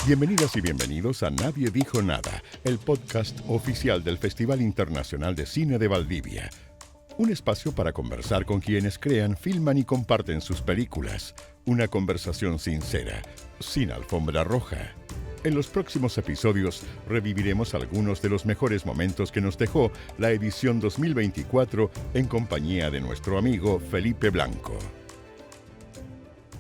Bienvenidas y bienvenidos a Nadie Dijo Nada, el podcast oficial del Festival Internacional de Cine de Valdivia. Un espacio para conversar con quienes crean, filman y comparten sus películas. Una conversación sincera, sin alfombra roja. En los próximos episodios reviviremos algunos de los mejores momentos que nos dejó la edición 2024 en compañía de nuestro amigo Felipe Blanco.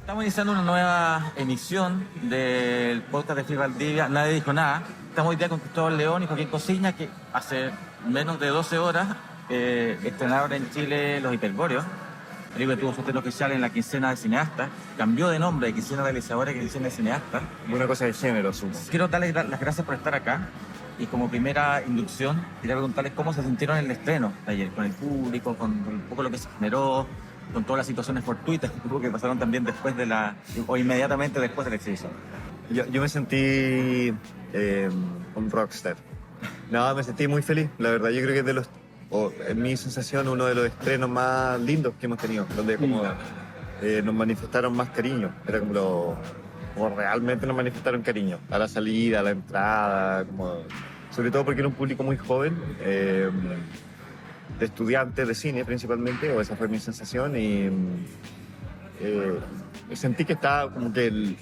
Estamos iniciando una nueva emisión del podcast de Festival Valdivia, Nadie Dijo Nada. Estamos hoy día con Cristóbal León y Joaquín Cosiña, que hace menos de 12 horas estrenaron en Chile Los Hiperbóreos. El película tuvo su estreno oficial en la quincena de cineastas. Cambió de nombre de quincena realizadora que quincena de cineastas. Una cosa de género, Quiero darles las gracias por estar acá. Y como primera inducción, quería preguntarles cómo se sintieron en el estreno de ayer, con el público, con un poco lo que se generó, con todas las situaciones fortuitas que pasaron también después de o inmediatamente después de la exhibición. Yo me sentí un rockstar. No, me sentí muy feliz. La verdad, yo creo que es en mi sensación, uno de los estrenos más lindos que hemos tenido, donde como nos manifestaron más cariño. Era como realmente nos manifestaron cariño. A la salida, a la entrada, sobre todo porque era un público muy joven, de estudiantes de cine principalmente, o esa fue mi sensación, y sentí que estaba como que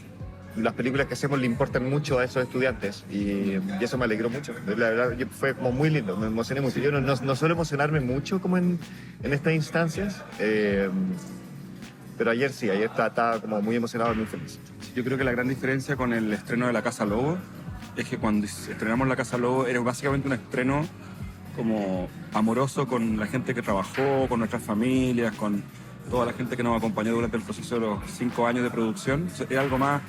las películas que hacemos le importan mucho a esos estudiantes, y eso me alegró mucho. La verdad, fue como muy lindo, me emocioné mucho. Yo no suelo emocionarme mucho como en estas instancias, pero ayer sí, ayer estaba como muy emocionado y muy feliz. Yo creo que la gran diferencia con el estreno de La Casa Lobo es que cuando estrenamos La Casa Lobo era básicamente un estreno como amoroso con la gente que trabajó, con nuestras familias, con toda la gente que nos acompañó durante el proceso de los 5 años de producción. Era algo más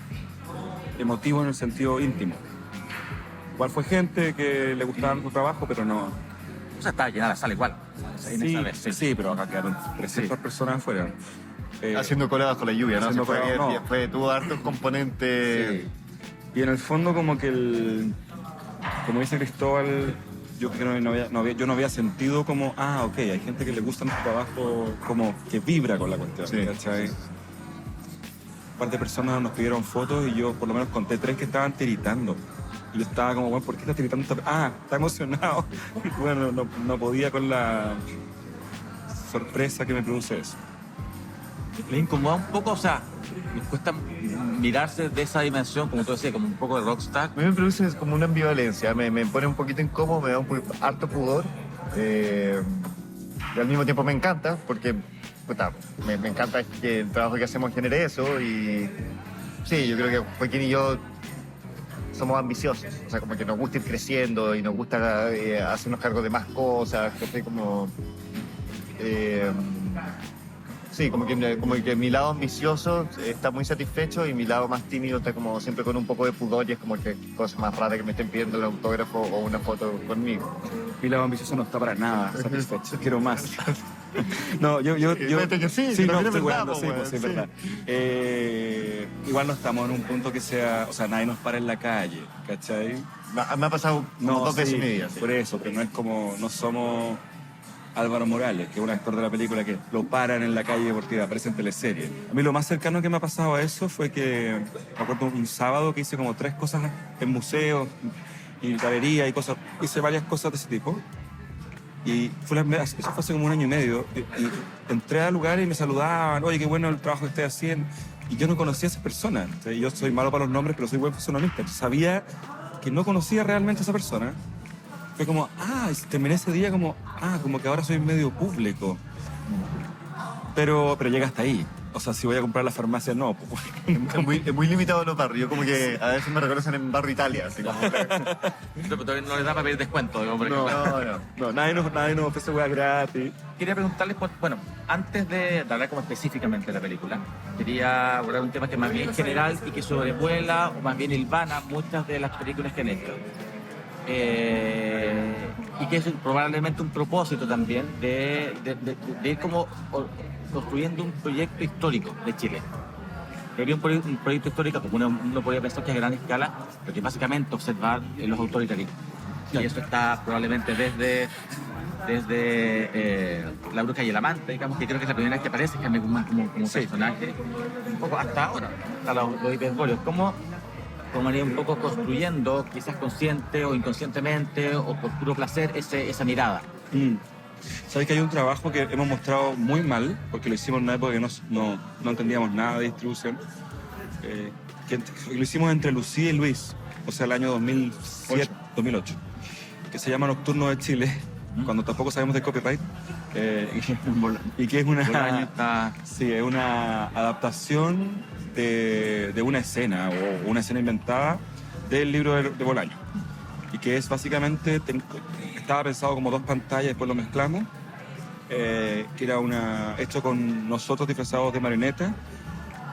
emotivo en el sentido íntimo. Igual fue gente que le gustaba nuestro trabajo, pero no... O sea, estaba llena la sala igual. Sí, pero acá quedaron 300 personas afuera. Haciendo cola bajo la lluvia, ¿no? Tuvo hartos componentes. Sí. Y en el fondo como que como dice Cristóbal, yo no había sentido como, ok, hay gente que le gusta nuestro trabajo, como que vibra con la cuestión, sí, ¿cachai? Sí. Un par de personas nos pidieron fotos y yo por lo menos conté 3 que estaban tiritando. Y yo estaba como, bueno, ¿por qué está tiritando? Está emocionado. Y bueno, no podía con la sorpresa que me produce eso. ¿Les incomoda un poco? O sea, ¿les cuesta mirarse de esa dimensión, como tú decías, como un poco de rockstar? A mí me produce como una ambivalencia, me pone un poquito incómodo, me da harto pudor. Y al mismo tiempo me encanta, porque me encanta que el trabajo que hacemos genere eso. Y sí, yo creo que Joaquín y yo somos ambiciosos, o sea, como que nos gusta ir creciendo y nos gusta hacernos cargo de más cosas, que estoy como... Sí, como que mi lado ambicioso está muy satisfecho y mi lado más tímido está como siempre con un poco de pudor, y es como que cosa más rara que me estén pidiendo un autógrafo o una foto conmigo. Mi lado ambicioso no está para nada satisfecho, quiero más. No, yo que sí, no, es estoy verdad, es verdad. Igual no estamos en un punto que sea, o sea, nadie nos para en la calle, ¿cachai? Me ha pasado como 2 veces en mi vida. Sí. Por eso, pero no somos Álvaro Morales, que es un actor de la película que lo paran en la calle porque aparece en teleserie. A mí lo más cercano que me ha pasado a eso fue que, me acuerdo un sábado que hice como 3 cosas en museos y galería y cosas, hice varias cosas de ese tipo. Y eso fue hace como 1 año y medio. Y entré al lugar y me saludaban, oye, qué bueno el trabajo que estoy haciendo. Y yo no conocía a esa persona. O sea, yo soy malo para los nombres, pero soy buen fisonomista. Sabía que no conocía realmente a esa persona. Fue como, terminé ese día como que ahora soy medio público. Pero llega hasta ahí. O sea, si voy a comprar la farmacia, no. Es muy limitado los barrios. Yo como que a veces me reconocen en Barrio Italia. Así como... Pero no les da para pedir descuento. No, nadie nos ofrece hueá gratis. Quería preguntarles, bueno, antes de hablar como específicamente de la película, quería abordar un tema que más bien es general y que sobrevuela, o más bien hilvana, muchas de las películas que han hecho. Y que es probablemente un propósito también de ir como construyendo un proyecto histórico de Chile. Sería un proyecto histórico, como uno podría pensar que es a gran escala, pero que básicamente observar los autoritarismos. Y eso está probablemente desde La Bruja y el Amante, digamos, que creo que es la primera vez que aparece como personaje, un poco hasta ahora, hasta los hiperbóreos. como ir un poco construyendo, quizás consciente o inconscientemente o por puro placer, esa mirada. Sabes que hay un trabajo que hemos mostrado muy mal, porque lo hicimos en una época que no entendíamos nada de distribución, que lo hicimos entre Lucía y Luis, o sea, el año 2008, que se llama Nocturno de Chile, cuando tampoco sabemos de copyright, y que es es una adaptación de una escena o una escena inventada del libro de Bolaño, y que es básicamente, estaba pensado como 2 pantallas, después lo mezclamos, que era hecho con nosotros disfrazados de marioneta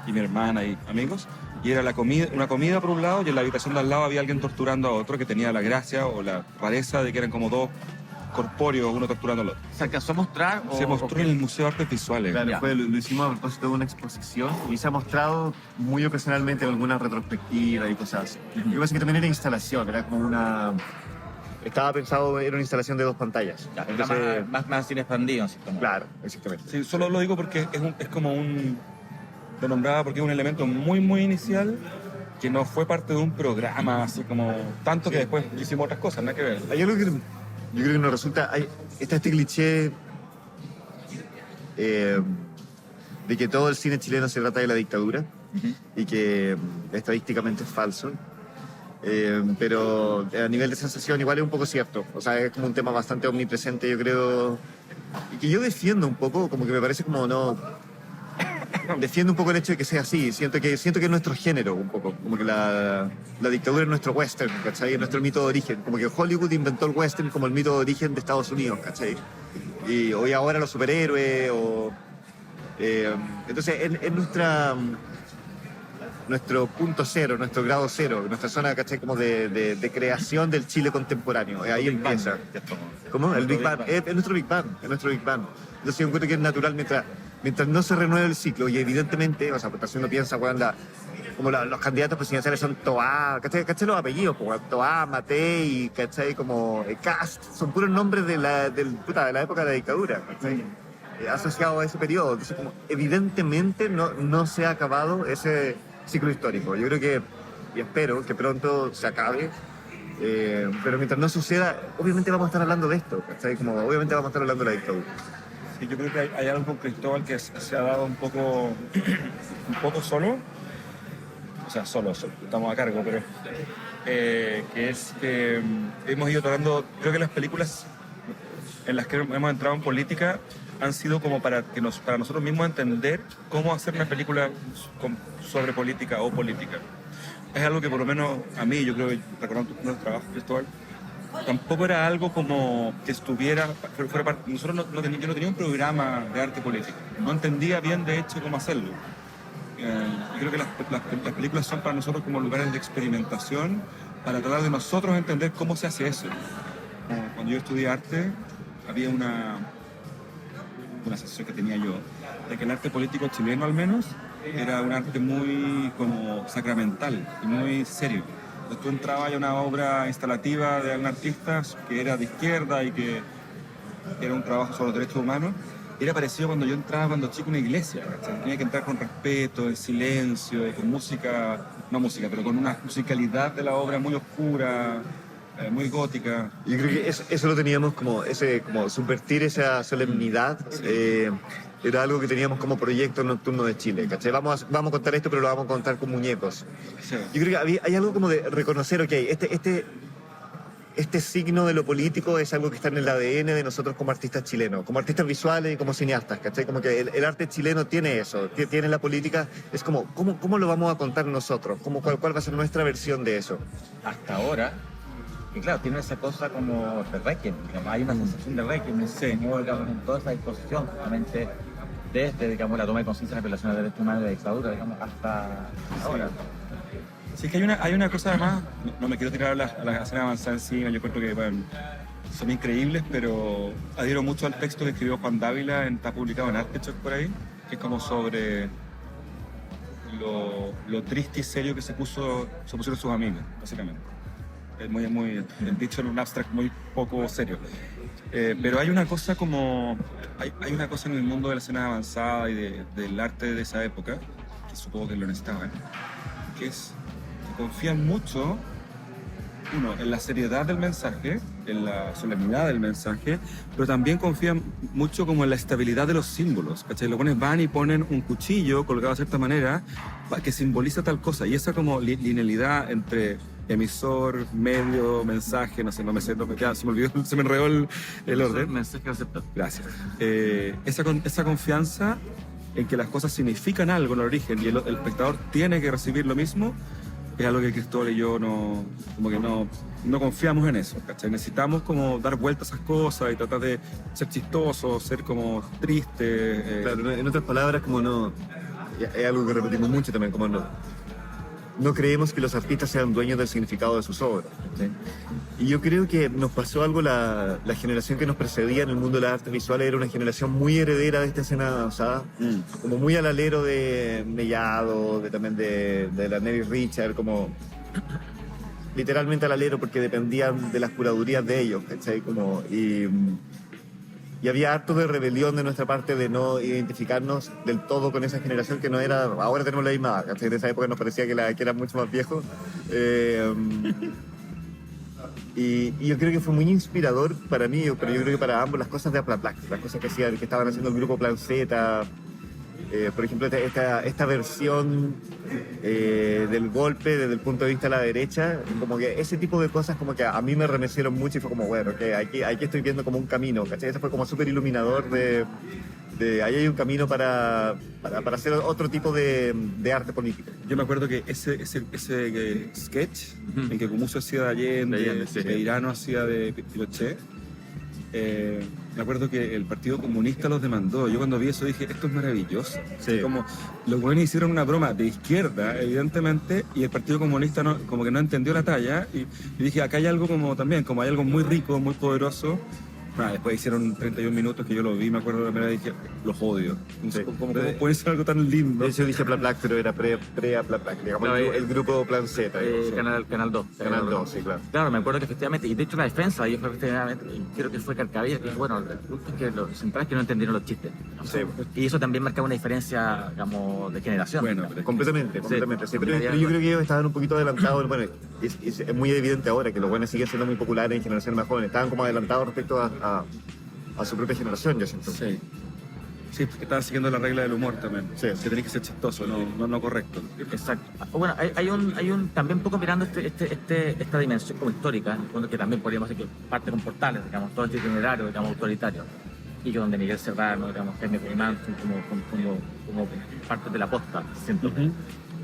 y mi hermana y amigos, y era una comida por un lado, y en la habitación de al lado había alguien torturando a otro, que tenía la gracia o la rareza de que eran como 2 corpóreos, uno torturando al otro. ¿Se alcanzó a mostrar? Se mostró en el Museo de Artes Visuales. Claro, lo hicimos a propósito de una exposición y se ha mostrado muy ocasionalmente en alguna retrospectiva y cosas así. Lo que pasa es que también era instalación, era como estaba pensado, era una instalación de 2 pantallas. Ya, Entonces, más cine expandido, ¿cierto? claro, exactamente. Sí, solo lo digo porque es como lo nombraba porque es un elemento muy, muy inicial que no fue parte de un programa, así como tanto que después hicimos otras cosas, nada que ver. Hay algo que yo creo que nos resulta, está este cliché de que todo el cine chileno se trata de la dictadura y que estadísticamente es falso. Pero a nivel de sensación igual es un poco cierto. O sea, es como un tema bastante omnipresente, yo creo, y que yo defiendo un poco, como que me parece como no... Defiendo un poco el hecho de que sea así. Siento que es nuestro género un poco. Como que la dictadura es nuestro western, ¿cachai? Es nuestro mito de origen. Como que Hollywood inventó el western como el mito de origen de Estados Unidos, ¿cachai? Y hoy ahora los superhéroes entonces es nuestro punto cero, nuestro grado cero, nuestra zona, ¿cachai? Como de creación del Chile contemporáneo. Ahí empieza. ¿Cómo? El Big Bang. Es nuestro Big Bang. Es nuestro Big Bang. Entonces yo encuentro que es natural mientras no se renueve el ciclo, y evidentemente, o sea, porque si uno piensa, como los candidatos presidenciales son Toá, ¿cachai los apellidos? Como Toá, Matei, ¿cachai? Como Cast, son puros nombres de la época de la dictadura, ¿cachai? Asociado a ese periodo. Entonces, como, evidentemente no se ha acabado ese ciclo histórico. Yo creo que, y espero que pronto se acabe, pero mientras no suceda, obviamente vamos a estar hablando de esto, ¿cachai? Como, obviamente vamos a estar hablando de la dictadura. Sí, yo creo que hay algo con Cristóbal que se ha dado un poco solo. O sea, solo, estamos a cargo, pero que es que hemos ido tratando, creo que las películas en las que hemos entrado en política han sido como para nosotros mismos entender cómo hacer una película sobre política o política. Es algo que por lo menos a mí, yo creo que recordando tu primer trabajo, Cristóbal, tampoco era algo como que fuera parte. Yo no tenía un programa de arte político, no entendía bien de hecho cómo hacerlo. Creo que las películas son para nosotros como lugares de experimentación para tratar de nosotros entender cómo se hace eso. Cuando yo estudié arte, había una sensación que tenía yo de que el arte político chileno, al menos, era un arte muy como sacramental y muy serio. Entonces tú entrabas a una obra instalativa de un artista que era de izquierda y que era un trabajo sobre los derechos humanos. Era parecido cuando yo entraba cuando chico a una iglesia, ¿cachai? Tenía que entrar con respeto, en silencio, con pero con una musicalidad de la obra muy oscura, muy gótica. Yo creo que eso lo teníamos como subvertir esa solemnidad. Era algo que teníamos como proyecto Nocturno de Chile, ¿cachai? Vamos a contar esto, pero lo vamos a contar con muñecos. Sí. Yo creo que hay algo como de reconocer, ok, este signo de lo político es algo que está en el ADN de nosotros como artistas chilenos, como artistas visuales y como cineastas, ¿cachai? Como que el arte chileno tiene eso, tiene la política. Es como, ¿cómo lo vamos a contar nosotros? ¿Cuál va a ser nuestra versión de eso? Hasta ahora, y claro, tiene esa cosa como de Requiem, digamos, hay una sensación de Requiem, digamos, en toda esa disposición, justamente desde, digamos, la toma de conciencia de la violación de derechos humanos y la dictadura, digamos, hasta ahora. Sí, que hay una cosa además, no me quiero tirar a la escena avanzada encima, yo creo que son increíbles, pero adhiero mucho al texto que escribió Juan Dávila, está publicado en Artechoc por ahí, que es como sobre lo triste y serio que se pusieron sus amigos, básicamente. Es muy dicho en un abstract muy poco serio. Pero hay una cosa hay una cosa en el mundo de la escena avanzada y del arte de esa época, que supongo que lo necesitaban, que es confían mucho, uno, en la seriedad del mensaje, en la solemnidad del mensaje, pero también confían mucho como en la estabilidad de los símbolos, ¿cachai? Los buenos van y ponen un cuchillo colgado de cierta manera que simboliza tal cosa, y esa como linealidad entre emisor, medio, mensaje, no sé, no me sé, se me olvidó, se me enredó el orden. Mensaje receptor. Gracias. Esa confianza en que las cosas significan algo en el origen y el espectador tiene que recibir lo mismo, es algo que Cristóbal y yo no confiamos en eso, ¿cachai? Necesitamos como dar vueltas a esas cosas y tratar de ser chistosos, ser como tristes. Claro, en otras palabras, como no... Es algo que repetimos mucho también, como no creemos que los artistas sean dueños del significado de sus obras, ¿sí? Y yo creo que nos pasó algo, la generación que nos precedía en el mundo de las artes visuales era una generación muy heredera de esta escena, ¿sabes? Como muy al alero de Mellado, también de la Nelly Richard, como literalmente al alero porque dependían de las curadurías de ellos, ¿cachai? Y había harto de rebelión de nuestra parte de no identificarnos del todo con esa generación que no era... Ahora tenemos la misma edad, ¿cachai? En esa época nos parecía que era mucho más viejo. Y yo creo que fue muy inspirador para mí, pero yo creo que para ambos, las cosas de Aplaplac, las cosas que estaban haciendo el grupo Plan Z. Por ejemplo, esta versión del golpe desde el punto de vista de la derecha, como que ese tipo de cosas como que a mí me remecieron mucho y fue como, bueno, que aquí estoy viendo como un camino, ¿cachai? Eso fue como súper iluminador ahí hay un camino para hacer otro tipo de arte político. Yo me acuerdo que ese sketch en que Gumuzo hacía de Allende, sí. que Irano hacía de Pinochet, me acuerdo que el Partido Comunista los demandó. Yo cuando vi eso dije, esto es maravilloso. Sí. Como los buenos hicieron una broma de izquierda, evidentemente, y el Partido Comunista como que no entendió la talla. Y dije, acá hay algo como también, como hay algo muy rico, muy poderoso. Después hicieron 31 minutos que yo lo vi, me acuerdo de la primera vez, dije, los odio. Sí. ¿Cómo puede ser algo tan lindo? De hecho dije Aplaplac, pero era pre-Aplaplac, digamos, No, el grupo Plan Z. Sí. Canal 2. Canal 2, sí, claro. Claro, me acuerdo que efectivamente, y de hecho la defensa, yo efectivamente, y creo que fue Carcavilla, que dijo, bueno, el punto es que los centrales que no entendieron los chistes. Sí. Y eso también marcaba una diferencia, digamos, de generación. Bueno, pero Completamente. Sí, pero yo creo que ellos estaban un poquito adelantados. Bueno, es muy evidente ahora que los buenos siguen siendo muy populares en generaciones más jóvenes. Estaban como adelantados respecto a su propia generación, yo siento. Sí. Sí, porque estaban siguiendo la regla del humor también. Sí. Que tenés que ser chistoso, no correcto. Exacto. Bueno, hay un también un poco mirando esta dimensión como histórica, que también podríamos decir que parte con Portales, digamos, todo este itinerario, digamos, autoritario, y que donde Miguel Serrano, digamos, Jaime Caimán son como parte de la posta, siento.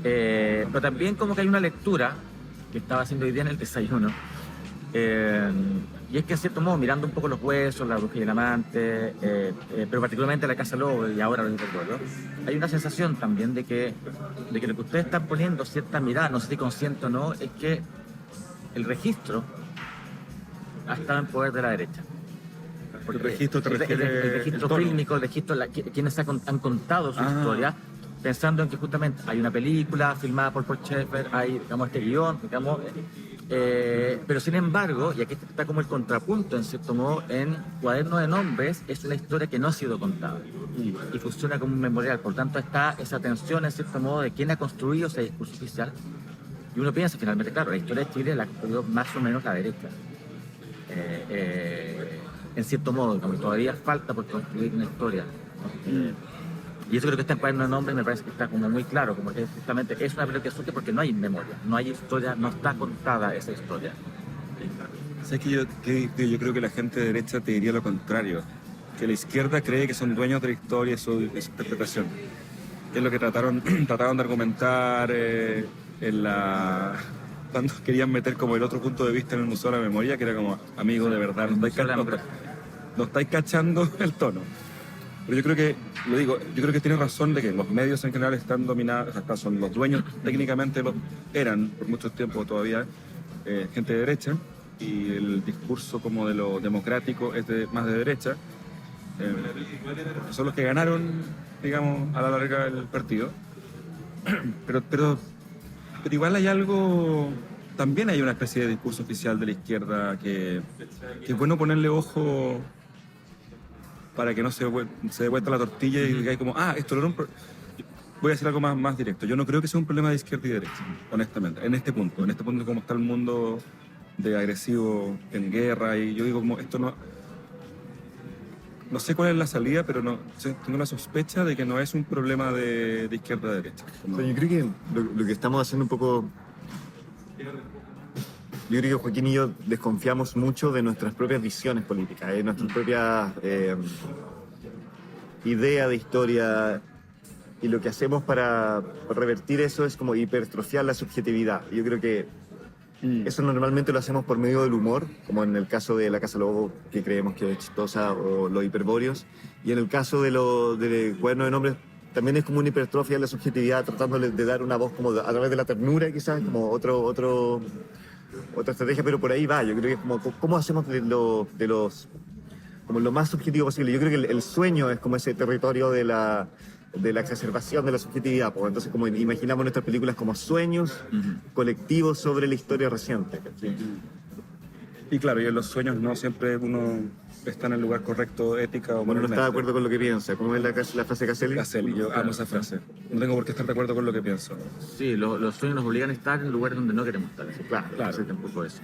Pero también como que hay una lectura que estaba haciendo hoy día en el desayuno, y es que en cierto modo, mirando un poco los huesos, la bruja y el amante, pero particularmente la Casa Lobo y ahora los Pueblo, hay una sensación también de que lo que ustedes están poniendo cierta mirada, no sé si consciente o no, es que el registro ha estado en poder de la derecha. ¿El registro te refieres el registro el fílmico, el registro, quienes han contado su historia, pensando en que justamente hay una película filmada por Paul Schaeffer, hay, digamos, este guión, digamos, pero sin embargo, y aquí está como el contrapunto en cierto modo, en Cuaderno de Nombres es una historia que no ha sido contada y funciona como un memorial. Por tanto, está esa tensión en cierto modo de quién ha construido ese discurso oficial. Y uno piensa finalmente, claro, la historia de Chile la ha construido más o menos la derecha. En cierto modo, como todavía falta por construir una historia. Y eso creo que está en Cuaderno de Nombres, me parece que está como muy claro, como que justamente es una película que surge porque no hay memoria, no hay historia, no está contada esa historia. ¿Sabes que yo creo que la gente de derecha te diría lo contrario? Que la izquierda cree que son dueños de la historia y su interpretación. Que es lo que trataron de argumentar cuando querían meter como el otro punto de vista en el Museo de la Memoria, que era como, amigo, de verdad, no estáis cachando el tono. Pero yo creo que tiene razón de que los medios en general están dominados, hasta son los dueños técnicamente, eran por mucho tiempo todavía gente de derecha, y el discurso como de lo democrático es más de derecha, porque son los que ganaron, digamos, a la larga el partido. Pero igual hay algo, también hay una especie de discurso oficial de la izquierda que es bueno ponerle ojo para que no se dé vuelta la tortilla y diga como, esto era voy a decir algo más directo. Yo no creo que sea un problema de izquierda y derecha, honestamente, en este punto como está el mundo de agresivo en guerra, y yo digo como esto no sé cuál es la salida, pero tengo la sospecha de que no es un problema de izquierda a derecha. O sea, yo creo que lo que estamos haciendo un poco... Yo creo que Joaquín y yo desconfiamos mucho de nuestras propias visiones políticas, de nuestras propias ideas de historia, y lo que hacemos para revertir eso es como hipertrofiar la subjetividad. Yo creo que eso normalmente lo hacemos por medio del humor, como en el caso de La Casa Lobo, que creemos que es chistosa, o Los Hiperbóreos. Y en el caso de Cuaderno de Nombres, también es como una hipertrofia de la subjetividad, tratándole de dar una voz como a través de la ternura, quizás, como otra estrategia, pero por ahí va. Yo creo que es como, ¿cómo hacemos como lo más subjetivo posible? Yo creo que el sueño es como ese territorio de la exacerbación de la subjetividad, pues. Entonces, como imaginamos nuestras películas como sueños colectivos sobre la historia reciente. ¿Sí? Y claro, y en los sueños no siempre uno está en el lugar correcto, ética o Uno no moralmente. está de acuerdo con lo que piensa. ¿Cómo es la frase de Caselli? Caselli, yo amo esa frase. No tengo por qué estar de acuerdo con lo que pienso. Sí, los sueños nos obligan a estar en lugares donde no queremos estar. Claro. Entonces, tampoco eso.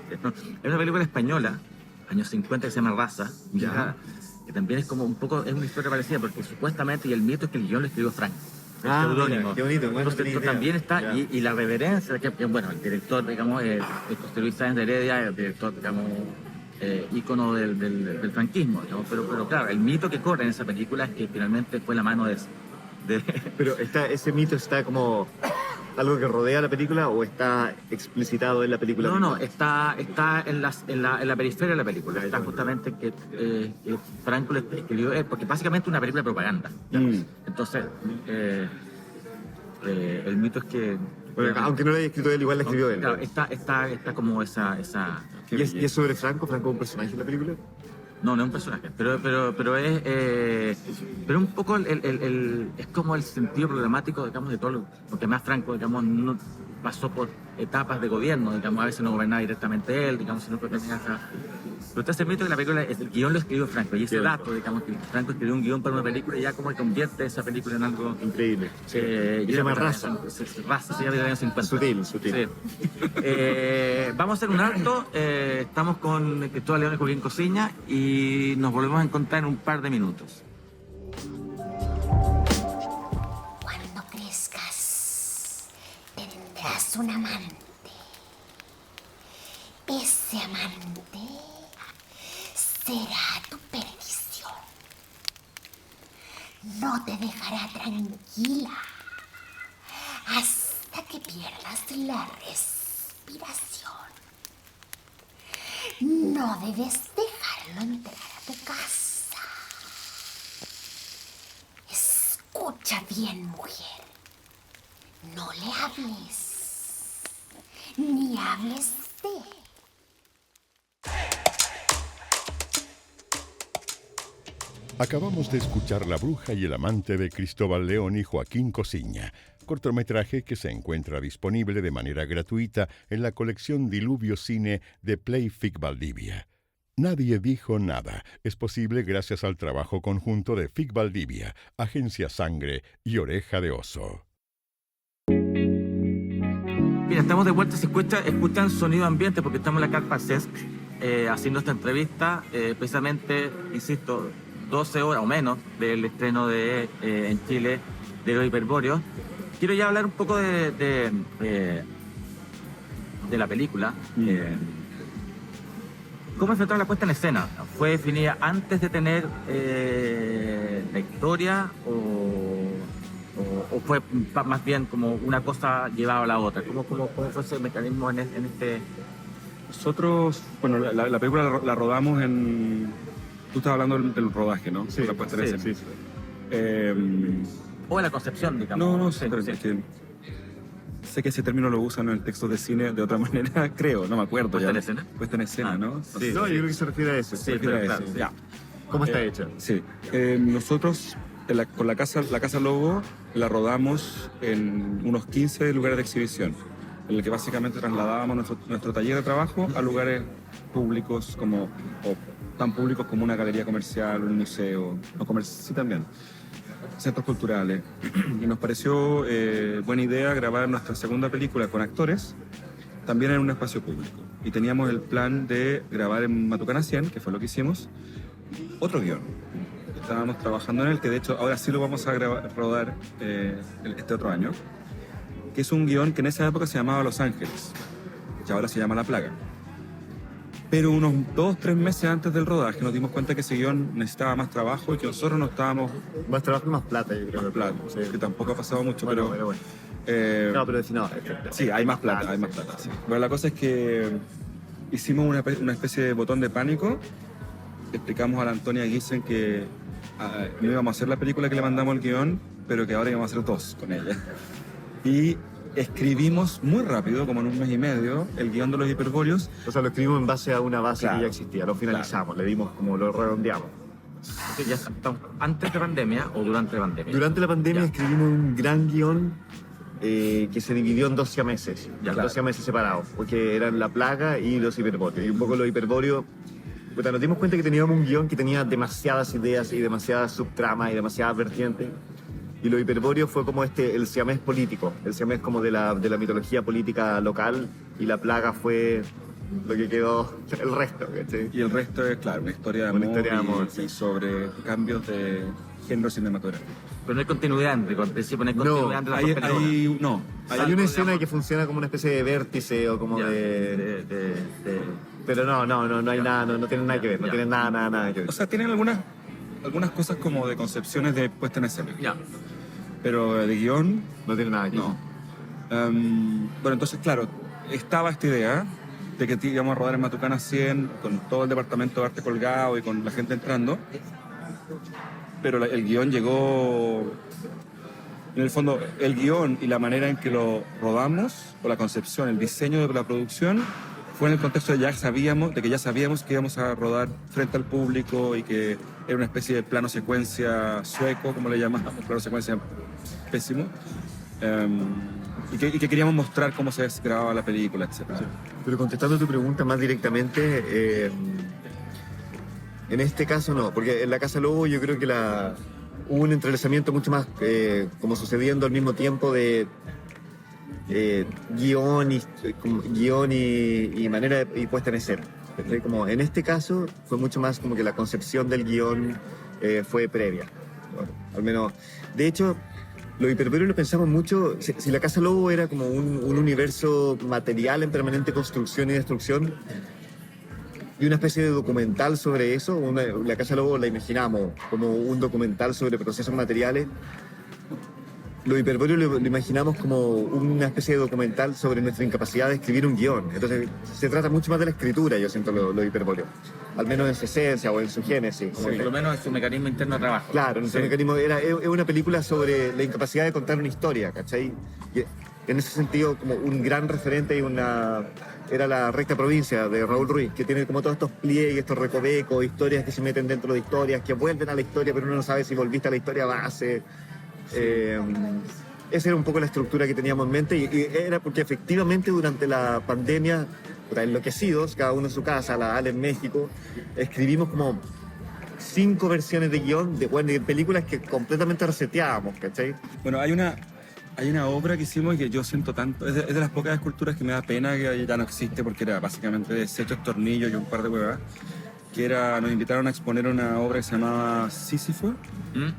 Hay una película española, años 50, que se llama Raza, que también es como un poco, es una historia parecida, porque supuestamente, y el mito es que el guión lo escribió Franco. Seudónimo. Qué bonito. Bueno, Entonces, esto también está, y la reverencia, que bueno, el director, digamos, José Luis Sáenz de Heredia, el director, digamos, ícono del franquismo, digamos, pero claro, el mito que corre en esa película es que finalmente fue la mano de Pero ese mito está como algo que rodea la película, o está explicitado en la película. No, está en la periferia de la película. Está justamente que Franco le escribió él, porque básicamente es una película de propaganda. Entonces, el mito es que... Bueno, aunque no la haya escrito él, igual la escribió él. Claro, está como esa ¿Y es sobre Franco? ¿Franco es un personaje en la película? No es un personaje, pero es un poco es como el sentido problemático, digamos, de todo porque más Franco, digamos, no pasó por etapas de gobierno, digamos, a veces no gobernaba directamente él, digamos, sino que tenía esa... Pero está ese mito que la película, el guión lo escribió Franco, y ese dato, digamos, que Franco escribió un guión para una película y ya como que convierte esa película en algo increíble. Y se llama Raza. Raza, se llama del año 50. Sutil. Sí. Vamos a hacer un alto, estamos con Cristóbal León y Joaquín Cosiña, y nos volvemos a encontrar en un par de minutos. Cuando crezcas, tendrás un amante. Ese amante será tu perdición. No te dejará tranquila hasta que pierdas la respiración. No debes dejarlo entrar a tu casa. Escucha bien, mujer. No le hables, ni hables de él. Acabamos de escuchar La bruja y el amante de Cristóbal León y Joaquín Cosiña, cortometraje que se encuentra disponible de manera gratuita en la colección Diluvio Cine de Playfic Valdivia. Nadie dijo nada. Es posible gracias al trabajo conjunto de FIC Valdivia, Agencia Sangre y Oreja de Oso. Mira, estamos de vuelta, se escuchan sonido ambiente porque estamos en la Carpa Cesc haciendo esta entrevista, precisamente, insisto, 12 horas o menos del estreno en Chile de Los Hiperbóreos. Quiero ya hablar un poco de la película. ¿Cómo enfrentaron la puesta en escena? ¿Fue definida antes de tener la historia o fue más bien como una cosa llevada a la otra? ¿Cómo fue ese mecanismo en este...? Nosotros, bueno, la película la rodamos en... Tú estás hablando del rodaje, ¿no? Sí, la puesta en escena. sí. O de la concepción, digamos. No, pero es que sé que ese término lo usan en el texto de cine de otra manera, creo, no me acuerdo. ¿Puesta en escena? Puesta en escena, ¿no? Sí. No, yo creo que se refiere a eso. Sí, Se refiere a claro, eso, sí. ya. ¿Cómo está hecha? Sí. Nosotros con la casa Lobo la rodamos en unos 15 lugares de exhibición, en el que básicamente trasladábamos nuestro taller de trabajo a lugares públicos o tan públicos como una galería comercial, un museo, sí también. centros culturales. Y nos pareció buena idea grabar nuestra segunda película con actores, también en un espacio público. Y teníamos el plan de grabar en Matucana 100, que fue lo que hicimos, otro guión. Estábamos trabajando en él, que de hecho ahora sí lo vamos a rodar este otro año, que es un guión que en esa época se llamaba Los Ángeles, y ahora se llama La Plaga. Pero unos 2-3 meses antes del rodaje nos dimos cuenta que ese guión necesitaba más trabajo y que nosotros no estábamos... Más trabajo y más plata, yo creo. Más plata, Sí. que tampoco ha pasado mucho, Bueno, pero... bueno. No, pero si no... sí, hay más plata, hay más plata. Sí. Pero la cosa es que hicimos una especie de botón de pánico. Explicamos a la Antonia Giesen que no íbamos a hacer la película que le mandamos el guión, pero que ahora íbamos a hacer 2 con ella. Y escribimos muy rápido, como en 1 mes y medio, el guión de Los Hiperbóreos. O sea, lo escribimos en base a una base Claro. que ya existía, lo finalizamos, le dimos como lo redondeamos. Ya estamos antes de pandemia o durante la pandemia. Durante la pandemia Ya. escribimos un gran guión que se dividió en 2 siameses, Ya, claro. 2 siameses separados, porque eran La Plaga y Los Hiperbóreos. Y un poco Los Hiperbóreos, puta, nos dimos cuenta que teníamos un guión que tenía demasiadas ideas y demasiadas subtramas y demasiadas vertientes. Y Los Hiperbóreos fue como el siamés político, el siamés como de la mitología política local, y La Plaga fue lo que quedó el resto, ¿cachai? Y el resto es, claro, una historia de Una amor, historia de amor, y sí. sobre cambios de género cinematográfico. Pero no hay continuidad, al principio no hay continuidad entre las dos películas. No, Hay Salvo, una escena digamos, que funciona como una especie de vértice o como Ya, de... de- Pero no hay nada, no tiene nada que ver, no Ya. tiene nada que ver. o sea, tienen algunas cosas como de concepciones de puesta en escena. Ya. Pero de guión, No tiene nada que ver. no. Bueno, entonces, claro, estaba esta idea de que íbamos a rodar en Matucana 100 con todo el departamento de arte colgado y con la gente entrando. Pero el guión llegó... En el fondo, el guión y la manera en que lo rodamos, o la concepción, el diseño de la producción, fue en el contexto de que ya sabíamos que íbamos a rodar frente al público y que era una especie de plano secuencia sueco, como le llamamos, plano secuencia pésimo, y que queríamos mostrar cómo se grababa la película, etc. Pero contestando tu pregunta más directamente, en este caso no, porque en La Casa Lobo yo creo que hubo un entrelazamiento mucho más como sucediendo al mismo tiempo de guión y manera y puesta en escena. ¿Cachai? Como en este caso fue mucho más como que la concepción del guión fue previa. Bueno, al menos, de hecho, Los Hiperbóreos lo pensamos mucho. Si La Casa Lobo era como un universo material en permanente construcción y destrucción, y una especie de documental sobre eso, La Casa Lobo la imaginamos como un documental sobre procesos materiales. Los Hiperbóreos lo imaginamos como una especie de documental sobre nuestra incapacidad de escribir un guión. Entonces se trata mucho más de la escritura, yo siento, los Hiperbóreos. Al menos en su esencia o en su génesis. Como Por que- lo menos es su mecanismo interno de trabajo. Claro, nuestro mecanismo es una película sobre la incapacidad de contar una historia, ¿cachai? Y en ese sentido, como un gran referente era La Recta Provincia de Raúl Ruiz, que tiene como todos estos pliegues, estos recovecos, historias que se meten dentro de historias, que vuelven a la historia, pero uno no sabe si volviste a la historia base. Esa era un poco la estructura que teníamos en mente y era porque efectivamente durante la pandemia, enloquecidos, cada uno en su casa, la Ale en México, escribimos como 5 versiones de guión de películas que completamente reseteábamos, ¿cachai? Bueno, hay una obra que hicimos y que yo siento tanto, es de las pocas esculturas que me da pena que ya no existe porque era básicamente desechos, tornillos y un par de huevas, nos invitaron a exponer una obra que se llamaba Sísifo ¿Mm?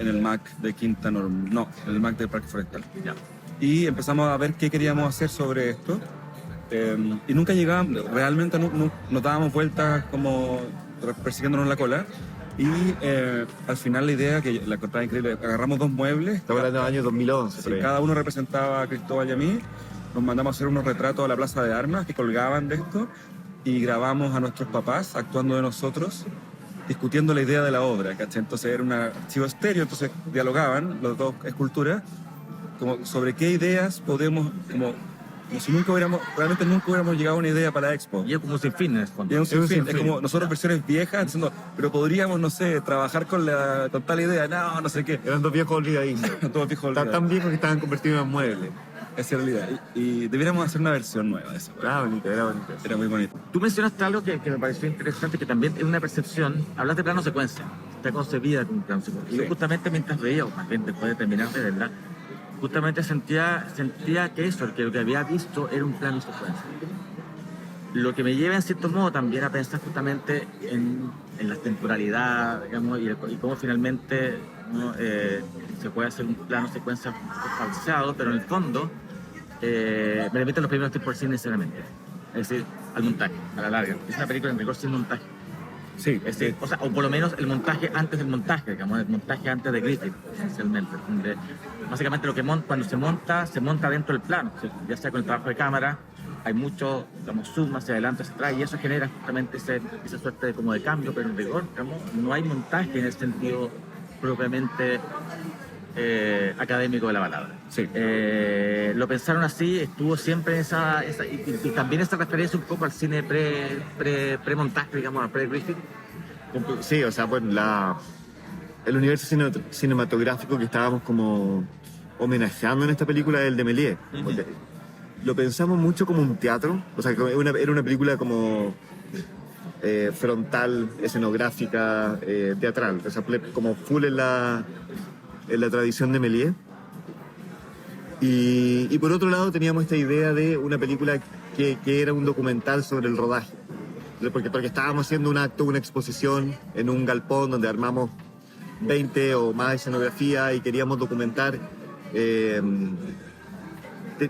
en el MAC de Quinta Normal, no, en el MAC del Parque Forestal. Ya. Y empezamos a ver qué queríamos hacer sobre esto y nunca llegábamos, realmente nos dábamos vueltas como persiguiéndonos la cola. Y al final la idea, que la encontraba increíble, agarramos 2 muebles. Estamos hablando del año 2011. por ahí. Cada uno representaba a Cristóbal y a mí. Nos mandamos a hacer unos retratos a la Plaza de Armas que colgaban de esto y grabamos a nuestros papás actuando de nosotros, discutiendo la idea de la obra, ¿cachai? Entonces era un archivo estéreo, entonces dialogaban las 2 esculturas como sobre qué ideas podemos, como si realmente nunca hubiéramos llegado a una idea para la expo. Y es como sin fin en el fondo. Y es un sinfín, sinfín. es como nosotros versiones viejas diciendo, pero podríamos, no sé, trabajar con tal idea, no sé qué. Eran 2 viejos olvidadizos. Todos viejos olvidados. Tan viejos que estaban convertidos en muebles. Esa era la idea. Y debiéramos hacer una versión nueva de eso. Era bonito. Era muy bonito. Tú mencionaste algo que me pareció interesante, que también es una percepción. Hablas de plano secuencia. está concebida como un plano secuencia. Y yo justamente mientras veía, o más bien después de terminar de verla, justamente sentía que eso, que lo que había visto era un plano secuencia. Lo que me lleva en cierto modo también a pensar justamente en la temporalidad, digamos, y cómo finalmente, ¿no? Se puede hacer un plano secuencia falseado, pero en el fondo me remite a los primeros tiempos del cine necesariamente. Es decir, al montaje, a la larga. Es una película en rigor sin montaje. Sí, Es decir, o por lo menos el montaje antes del montaje, digamos, el montaje antes de Griffith, esencialmente. Donde básicamente lo que cuando se monta dentro del plano, ¿sí? Ya sea con el trabajo de cámara, hay mucho, digamos, zoom hacia adelante, hacia atrás, y eso genera justamente esa suerte de, como de cambio, pero en rigor, digamos, no hay montaje en el sentido propiamente académico de la palabra. Sí. Lo pensaron así, estuvo siempre y también esa referencia un poco al cine pre-montaje, digamos, al pre-Griffith. Sí, o sea, bueno, el universo cinematográfico que estábamos como homenajeando en esta película es el de Méliès. Porque lo pensamos mucho como un teatro, o sea, que era una película como frontal, escenográfica, teatral, o sea, como full en la tradición de Méliès. Y por otro lado teníamos esta idea de una película que era un documental sobre el rodaje. Porque estábamos haciendo un acto, una exposición en un galpón donde armamos 20 o más escenografía y queríamos documentar.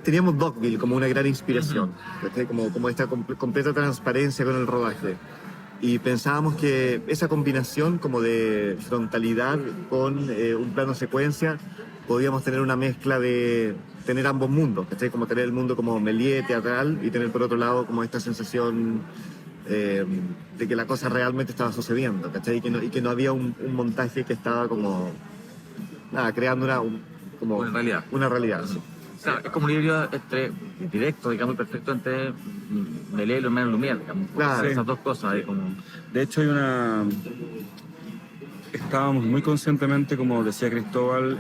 Teníamos Dogville como una gran inspiración, como esta completa transparencia con el rodaje. Y pensábamos que esa combinación como de frontalidad con un plano secuencia, podíamos tener una mezcla de tener ambos mundos, ¿cachai? Como tener el mundo como Méliès, teatral, y tener por otro lado como esta sensación de que la cosa realmente estaba sucediendo, ¿cachai? Y que no había un montaje que estaba como creando Una realidad. Una realidad, sí. O sea, es como un híbrido directo, digamos, perfecto entre Méliès y los hermanos Lumière, digamos. Claro. Esas dos cosas. Como... De hecho, estábamos muy conscientemente, como decía Cristóbal,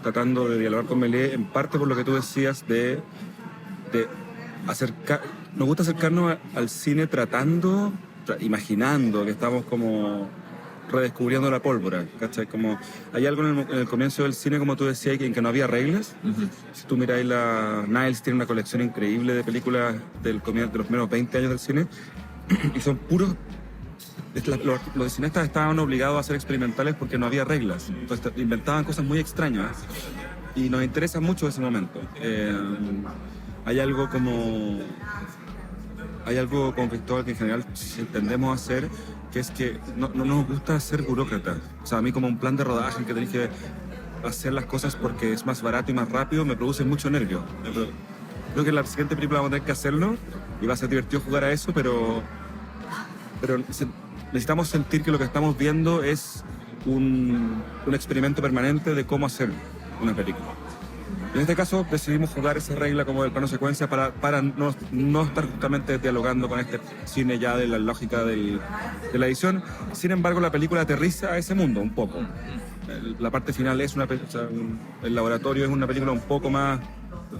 tratando de dialogar con Méliès, en parte por lo que tú decías de nos gusta acercarnos al cine imaginando que estamos como redescubriendo la pólvora, ¿cachai? Como hay algo en el comienzo del cine, como tú decías, en que no había reglas. Si tú miráis, Niles tiene una colección increíble de películas de los primeros 20 años del cine, y son puros... Los cineastas estaban obligados a ser experimentales porque no había reglas, entonces inventaban cosas muy extrañas, y nos interesa mucho ese momento. Hay algo con Cristóbal que en general tendemos a hacer, que es que no nos gusta ser burócratas. O sea, a mí como un plan de rodaje en que tenéis que hacer las cosas porque es más barato y más rápido, me produce mucho nervio. Creo que en la siguiente película vamos a tener que hacerlo y va a ser divertido jugar a eso, pero necesitamos sentir que lo que estamos viendo es un experimento permanente de cómo hacer una película. En este caso decidimos jugar esa regla como del plano secuencia para no estar justamente dialogando con este cine ya de la lógica de la edición. Sin embargo, la película aterriza a ese mundo un poco. La parte final es el laboratorio es una película un poco más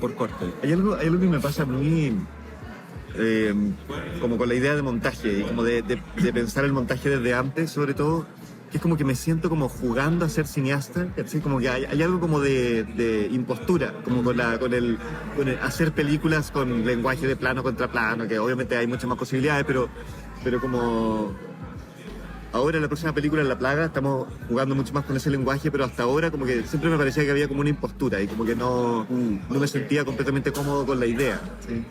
por corte. Hay algo que me pasa a mí como con la idea de montaje y como de pensar el montaje desde antes, sobre todo, que es como que me siento como jugando a ser cineasta, ¿sí? Como que hay algo como de impostura, como con el hacer películas con lenguaje de plano contra plano, que obviamente hay muchas más posibilidades, pero como ahora en la próxima película, En la plaga, estamos jugando mucho más con ese lenguaje, pero hasta ahora como que siempre me parecía que había como una impostura y como que no me sentía completamente cómodo con la idea, ¿sí?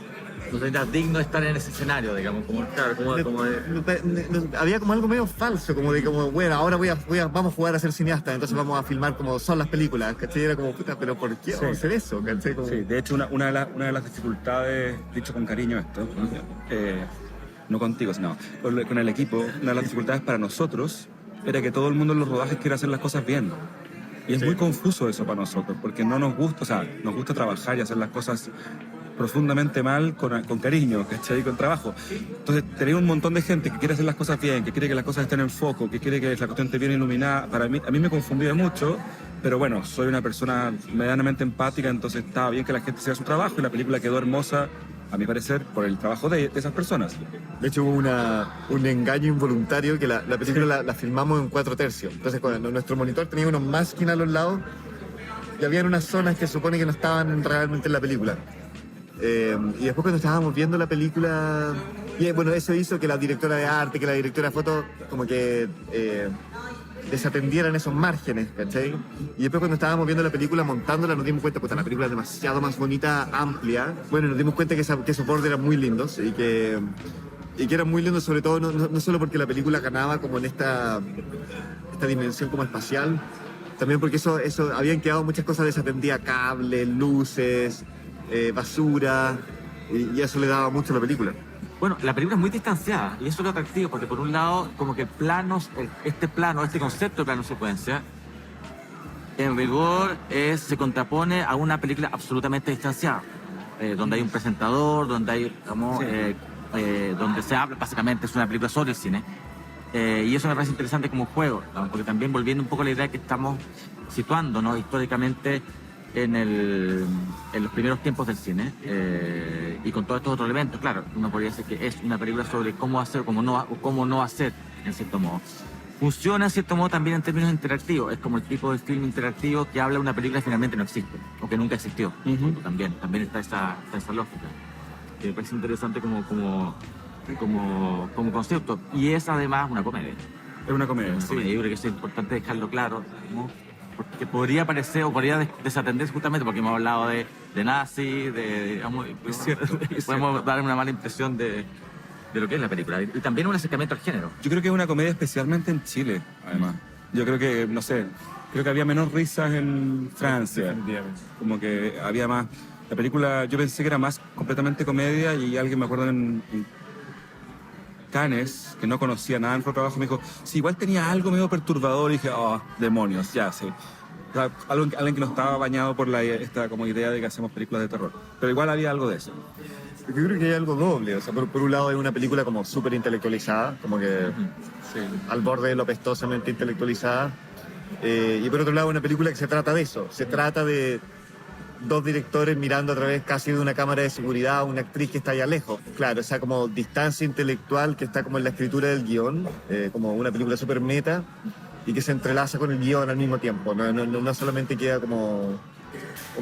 No se sientas digno de estar en ese escenario, digamos, había como algo medio falso, bueno, ahora vamos a jugar a ser cineastas, entonces vamos a filmar como son las películas, ¿cachai? Era como, puta, pero ¿por qué vamos a hacer eso? ¿Cachai? Como... Sí, de hecho, una de las dificultades, dicho con cariño esto, no contigo, sino con el equipo, una de las dificultades para nosotros era que todo el mundo en los rodajes quiere hacer las cosas bien. Y es muy confuso eso para nosotros, porque no nos gusta, o sea, nos gusta trabajar y hacer las cosas profundamente mal con cariño, ¿cachai? Con trabajo. Entonces, tener un montón de gente que quiere hacer las cosas bien, que quiere que las cosas estén en foco, que quiere que la cuestión esté bien iluminada, a mí me confundía mucho, pero bueno, soy una persona medianamente empática, entonces estaba bien que la gente hiciera su trabajo y la película quedó hermosa a mi parecer, por el trabajo de esas personas. De hecho, hubo un engaño involuntario que la película la filmamos en 4/3. Entonces, cuando nuestro monitor tenía unos masking a los lados y había unas zonas que supone que no estaban realmente en la película. Y después cuando estábamos viendo la película... Y bueno, eso hizo que la directora de arte, que la directora de foto, como que desatendieran esos márgenes, ¿cachai? Y después cuando estábamos viendo la película, montándola, nos dimos cuenta que la película es demasiado más bonita, amplia. Bueno, nos dimos cuenta que esos bordes eran muy lindos y que eran muy lindos sobre todo no solo porque la película ganaba como en esta dimensión como espacial, también porque eso habían quedado muchas cosas desatendidas, cables, luces, basura, y eso le daba mucho a la película. Bueno, la película es muy distanciada y eso es lo atractivo, porque por un lado, como que este concepto de plano secuencia, en rigor se contrapone a una película absolutamente distanciada, donde hay un presentador, donde hay, digamos, donde se habla, básicamente es una película sobre el cine. Y eso me parece interesante como juego, ¿no? Porque también volviendo un poco a la idea que estamos situando, ¿no? Históricamente en los primeros tiempos del cine, y con todos estos otros elementos, claro, uno podría decir que es una película sobre cómo hacer, cómo no hacer, en cierto modo. Funciona, en cierto modo, también en términos interactivos. Es como el tipo de film interactivo que habla de una película que finalmente no existe, o que nunca existió. También está esa lógica. Que me parece interesante como concepto. Y es además una comedia. Es una comedia, sí. Yo creo que eso es importante dejarlo claro, ¿no? Porque podría parecer o podría desatenderse justamente porque hemos hablado de nazis, digamos, Es cierto. podemos dar una mala impresión de lo que es la película. Y también un acercamiento al género. Yo creo que es una comedia especialmente en Chile, además. Yo creo que, no sé, creo que había menos risas en Francia. Como que había más... La película, yo pensé que era más completamente comedia y alguien, me acuerdo, en Cannes, que no conocía nada en su trabajo, me dijo, sí, igual tenía algo medio perturbador, y dije, oh, demonios, ya, sí. O sea, alguien que no estaba bañado por esta como idea de que hacemos películas de terror. Pero igual había algo de eso. Yo creo que hay algo doble, o sea, por un lado hay una película como súper intelectualizada, como que al borde de lo pestosamente intelectualizada, y por otro lado una película que se trata de eso, se trata de dos directores mirando a través casi de una cámara de seguridad a una actriz que está allá lejos. Claro, esa como distancia intelectual que está como en la escritura del guión, como una película súper meta y que se entrelaza con el guión al mismo tiempo. No solamente queda como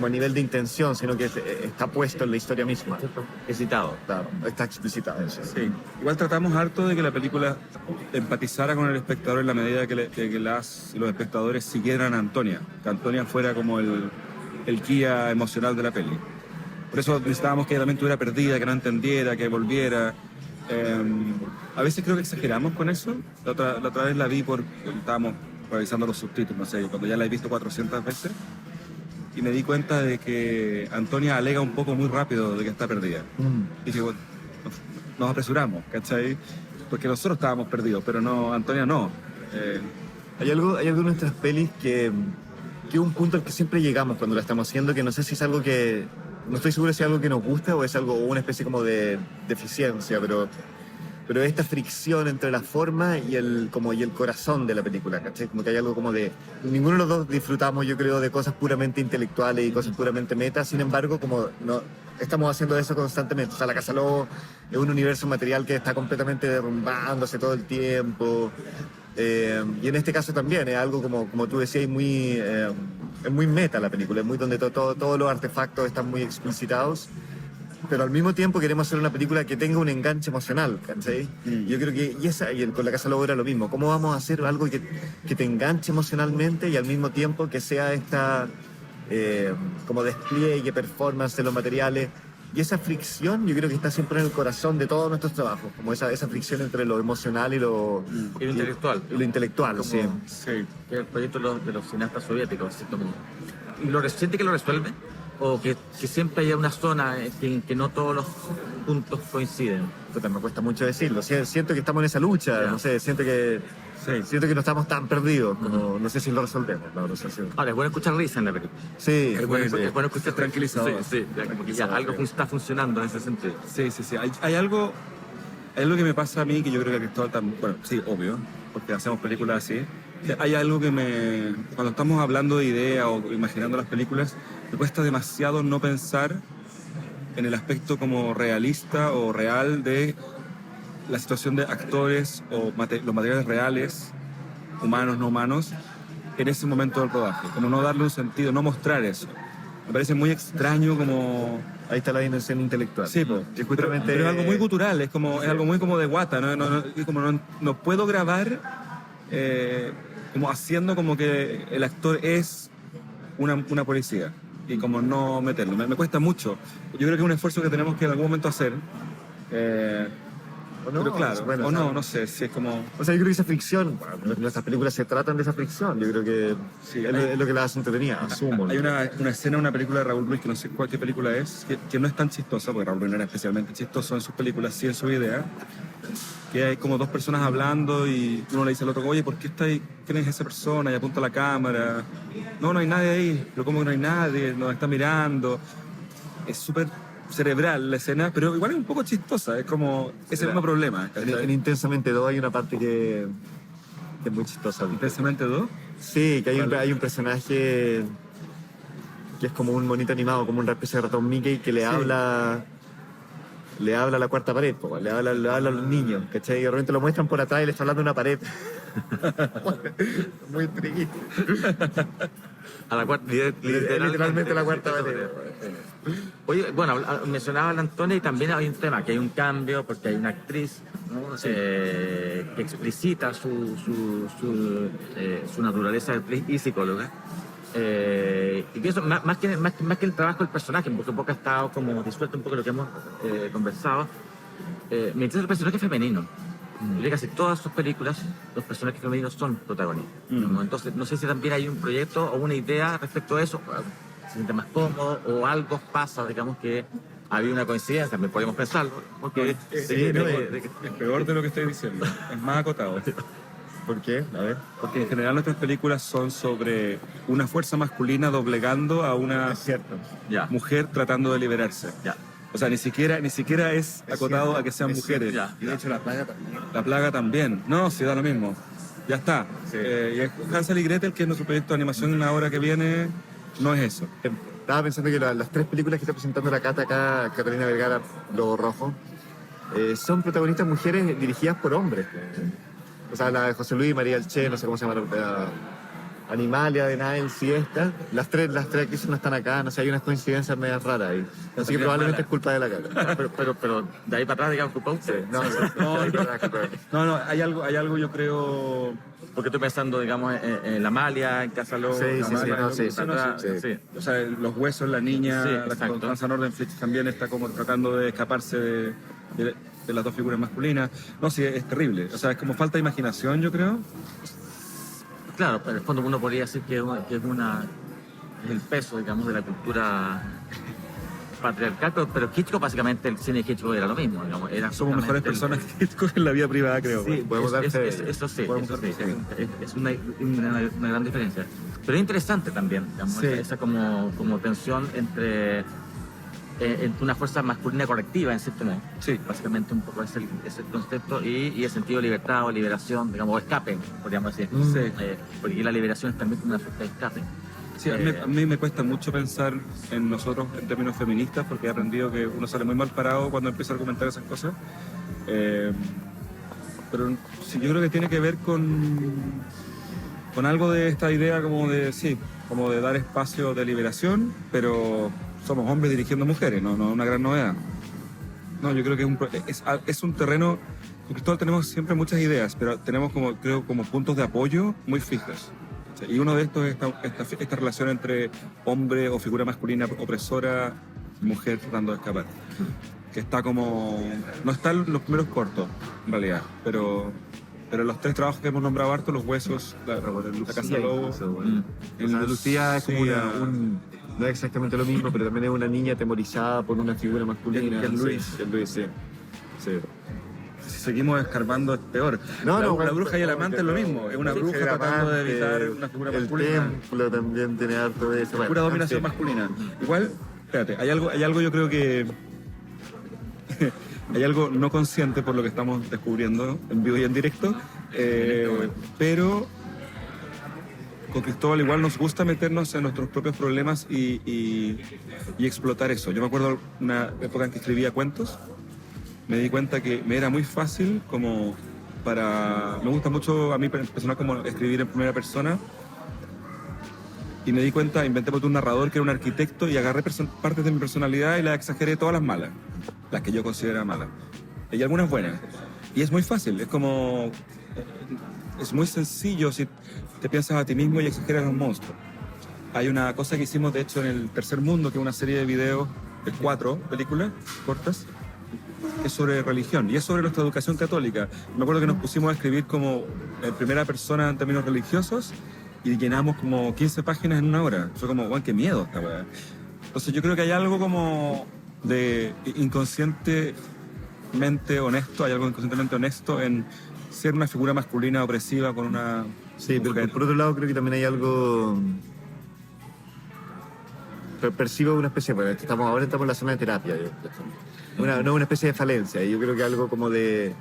a nivel de intención, sino que está puesto en la historia misma. Excitado. Claro, está explicitado eso. Sí. Igual tratamos harto de que la película empatizara con el espectador en la medida que los espectadores siguieran a Antonia. Que Antonia fuera como el guía emocional de la peli. Por eso necesitábamos que ella también estuviera perdida, que no entendiera, que volviera. A veces creo que exageramos con eso. La otra vez la vi estábamos revisando los subtítulos, no sé, cuando ya la he visto 400 veces, y me di cuenta de que Antonia alega un poco muy rápido de que está perdida. Y dije, bueno, nos apresuramos, ¿cachai? Porque nosotros estábamos perdidos, pero no, Antonia no. Hay algo en nuestras pelis que es un punto al que siempre llegamos cuando la estamos haciendo, que no sé si es algo que... No estoy seguro si es algo que nos gusta o es algo, una especie como de deficiencia, pero esta fricción entre la forma y el corazón de la película, ¿cachai? Como que hay algo como de... Ninguno de los dos disfrutamos, yo creo, de cosas puramente intelectuales y cosas puramente metas, sin embargo, como no estamos haciendo eso constantemente. O sea, La Casa Lobo es un universo material que está completamente derrumbándose todo el tiempo. Y en este caso también es algo como tú decías, es muy meta la película, es muy donde todos los artefactos están muy explicitados, pero al mismo tiempo queremos hacer una película que tenga un enganche emocional, ¿cachai? Yo creo que con La Casa Lobo era lo mismo. ¿Cómo vamos a hacer algo que te enganche emocionalmente y al mismo tiempo que sea esta como despliegue, performance de los materiales? Y esa fricción yo creo que está siempre en el corazón de todos nuestros trabajos, como esa fricción entre lo emocional y lo intelectual. Y lo intelectual, Como, sí. Que es el proyecto de los cineastas soviéticos, ¿cierto? ¿Y lo siente que lo resuelve? ¿O que siempre haya una zona en que no todos los puntos coinciden? Me cuesta mucho decirlo. Siento que estamos en esa lucha, no sé, siento que no estamos tan perdidos, como, no sé si lo resolvemos. Ahora, es bueno escuchar risa en la película. Sí, Es bueno escuchar tranquilizador. Sí, como que ya algo está funcionando en ese sentido. Sí. Hay algo que me pasa a mí, que yo creo que a Cristóbal también, bueno, sí, obvio, porque hacemos películas así. Hay algo que cuando estamos hablando de ideas o imaginando las películas, me cuesta demasiado no pensar en el aspecto como realista o real de la situación de actores o los materiales reales, humanos, no humanos, en ese momento del rodaje. Como no darle un sentido, no mostrar eso. Me parece muy extraño como... Ahí está la dimensión intelectual. Sí, pues, Y justamente... pero es algo muy gutural, es algo muy como de guata, no puedo grabar como haciendo como que el actor es una policía y como no meterlo. Me cuesta mucho. Yo creo que es un esfuerzo que tenemos que en algún momento hacer. ¿O no? Pero claro, Bueno, o no sé, si es como... O sea, yo creo que esa fricción, bueno, nuestras películas se tratan de esa fricción. Yo creo que Sí, es lo que la hace entretenida, asumo. Hay una escena en una película de Raúl Ruiz, que no sé qué película es, que no es tan chistosa, porque Raúl Ruiz no era especialmente chistoso en sus películas, sí en su idea, que hay como dos personas hablando y uno le dice al otro, oye, ¿por qué está ahí? ¿Quién es esa persona? Y apunta a la cámara. No hay nadie ahí. Pero ¿cómo que no hay nadie? Nos está mirando. Es súper cerebral la escena, pero igual es un poco chistosa. Es como ese mismo problema. En Intensamente 2 hay una parte que es muy chistosa. Intensamente 2. Sí, que hay un personaje que es como un monito animado, como una especie de ratón Mickey que le habla a la cuarta pared, le habla a los niños, ¿cachai? Y de repente lo muestran por atrás y le está hablando a una pared. Muy tricky. A la cuarta, Literalmente a la cuarta pared. Oye, bueno, mencionaba a la Antonia y también hay un tema, que hay un cambio porque hay una actriz, ¿no? Que explicita su naturaleza de actriz y psicóloga. Y pienso, más que el trabajo del personaje, porque un poco ha estado como disuelto un poco lo que hemos conversado, me interesa el personaje femenino. Yo creo que casi todas sus películas, los personajes femeninos son protagonistas, ¿no? Entonces, no sé si también hay un proyecto o una idea respecto a eso, se siente más cómodo o algo pasa, digamos que había una coincidencia, también podemos pensarlo, porque Es peor de lo que estoy diciendo, es más acotado. ¿Por qué? A ver. Porque en general nuestras películas son sobre una fuerza masculina doblegando a una Es cierto. ya, mujer tratando de liberarse. ya. O sea, ni siquiera es acotado a que sean mujeres. Ya, Y de hecho la plaga también. La plaga también. No, sí da lo mismo. Ya está. Sí. Y es Hansel y Gretel, que es nuestro proyecto de animación en la hora que viene, no es eso. Estaba pensando que las tres películas que está presentando la Cata acá, Catalina Vergara, Lobo Rojo, son protagonistas mujeres dirigidas por hombres. O sea, la de José Luis, María Elche, no sé cómo se llama, Animalia, de Niles y esta. Las tres actrices no están acá, no sé, hay unas coincidencias medias raras ahí. Así que probablemente es culpa de la Cata. Pero de ahí para atrás, digamos, culpa usted. No, hay algo yo creo... Porque estoy pensando, digamos, en la Malia, en Casa Lobo. Sí, sí, la sí, Malia, no, sí, sí, atrás, sí. sí. O sea, los huesos, la niña, Sí, la exacto. Constanza Nordenflich también está como tratando de escaparse de las dos figuras masculinas. No, sí, es terrible. O sea, es como falta de imaginación, yo creo. Claro, pero en el fondo uno podría decir que es el peso, digamos, de la cultura patriarcal, pero Hitchcock, básicamente, el cine de Hitchcock era lo mismo, digamos. Somos mejores personas que Hitchcock en la vida privada, creo. Sí, Podemos darse- eso sí, podemos eso sí, darse- es una gran diferencia. Pero es interesante también, digamos, Sí. esa como tensión entre una fuerza masculina correctiva, en cierto modo. Sí. Básicamente un poco es el concepto y el sentido de libertad o liberación, digamos, o escape, podríamos decir. Sí. Porque la liberación es también una suerte de escape. Sí, a mí me cuesta mucho pensar en nosotros en términos feministas porque he aprendido que uno sale muy mal parado cuando empieza a argumentar esas cosas. Pero sí, yo creo que tiene que ver con algo de esta idea como de dar espacio de liberación, pero somos hombres dirigiendo mujeres, no una gran novedad. No, yo creo que es un terreno, en Cristóbal tenemos siempre muchas ideas, pero tenemos como puntos de apoyo muy fijos. Y uno de estos es esta relación entre hombre o figura masculina opresora y mujer tratando de escapar. Que está como... No están los primeros cortos, en realidad, pero los tres trabajos que hemos nombrado harto, Los Huesos, la Casa de Lobo... El de Lucía es como Sí, no es exactamente lo mismo, pero también es una niña atemorizada por una figura masculina. Que es Luis. Sí, es Luis, sí. Sí. Si seguimos escarbando es peor. No, la bruja y el amante es lo mismo. Es una Sí, bruja el tratando de amante, evitar una figura el masculina. templo también tiene harto de eso. Pura dominación masculina. Igual, espérate, hay algo yo creo que... hay algo no consciente por lo que estamos descubriendo en vivo y en directo, pero con Cristóbal igual nos gusta meternos en nuestros propios problemas y explotar eso. Yo me acuerdo una época en que escribía cuentos, me di cuenta que me era muy fácil como para... Me gusta mucho a mí personal como escribir en primera persona, y me di cuenta, inventé por un narrador que era un arquitecto y agarré partes de mi personalidad y las exageré todas las malas, las que yo considero malas, y algunas buenas. Y es muy fácil, es como... Es muy sencillo si te piensas a ti mismo y exageras a un monstruo. Hay una cosa que hicimos, de hecho, en el Tercer Mundo, que es una serie de videos de 4 películas cortas, que es sobre religión y es sobre nuestra educación católica. Me acuerdo que nos pusimos a escribir como en primera persona en términos religiosos y llenamos como 15 páginas en una hora. Fue como, guau, qué miedo esta weá. Entonces yo creo que hay algo como de inconscientemente honesto, hay algo inconscientemente honesto en ser una figura masculina opresiva con una Sí, mujer. pero por otro lado creo que también hay algo... Percibo una especie... Bueno, ahora estamos en la zona de terapia. Una especie de falencia. Y yo creo que algo como de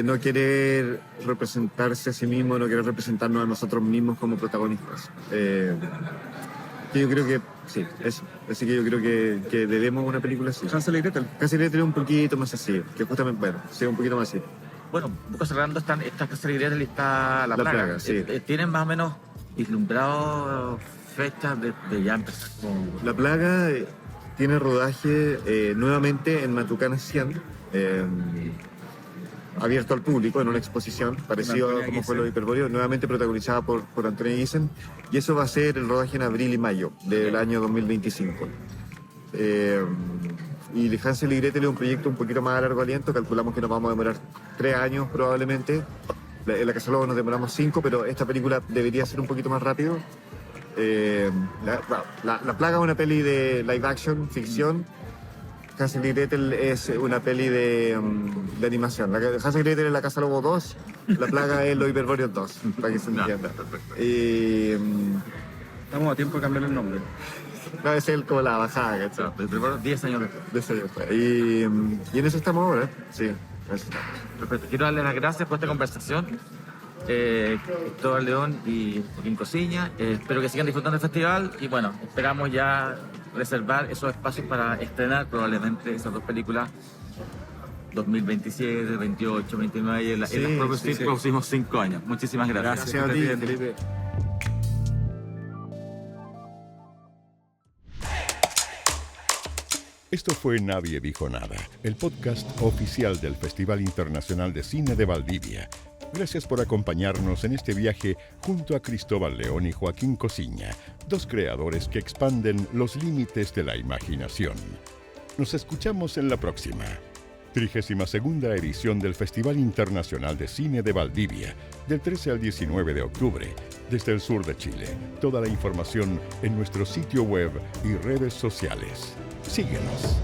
no querer representarse a sí mismo, no querer representarnos a nosotros mismos como protagonistas. Que yo creo que... Sí, eso. Así que yo creo que debemos una película así. Hansel y Gretel. Casi le tiene un poquito más así. Que justamente, bueno, sí, un poquito más así. Bueno, un poco cerrando están estas cacerías y está La Plaga. Sí. ¿Tienen más o menos vislumbrado fechas de ya empezar con...? La Plaga tiene rodaje nuevamente en Matucana 100, abierto al público en una exposición, parecido a como fue lo de Hiperbóreo, nuevamente protagonizada por Antonio Giesen, y eso va a ser el rodaje en abril y mayo del año 2025. Y de Hansel y Gretel es un proyecto un poquito más a largo aliento, calculamos que nos vamos a demorar 3 años probablemente. En La Casa Lobo nos demoramos 5, pero esta película debería ser un poquito más rápido. La Plaga es una peli de live action, ficción. Hansel y Gretel es una peli de animación. Hansel y Gretel es La Casa Lobo 2, La Plaga es Los Hiperbóreos 2, para que se entienda. Estamos a tiempo de cambiar el nombre. No, es como la bajada, ¿cachai? Primero 10 años después. De eso ya fue. Y en eso estamos ahora, sí. En eso estamos. Perfecto. Quiero darles las gracias por esta conversación. Cristóbal León y Joaquín Cosiña. Espero que sigan disfrutando del festival y bueno, esperamos ya reservar esos espacios para estrenar probablemente esas 2 películas 2027, 28, 29 en los próximos 5 años. Muchísimas gracias. Gracias a ti, Felipe. Esto fue Nadie Dijo Nada, el podcast oficial del Festival Internacional de Cine de Valdivia. Gracias por acompañarnos en este viaje junto a Cristóbal León y Joaquín Cosiña, 2 creadores que expanden los límites de la imaginación. Nos escuchamos en la próxima. 32ª edición del Festival Internacional de Cine de Valdivia, del 13 al 19 de octubre, desde el sur de Chile. Toda la información en nuestro sitio web y redes sociales. Síguenos.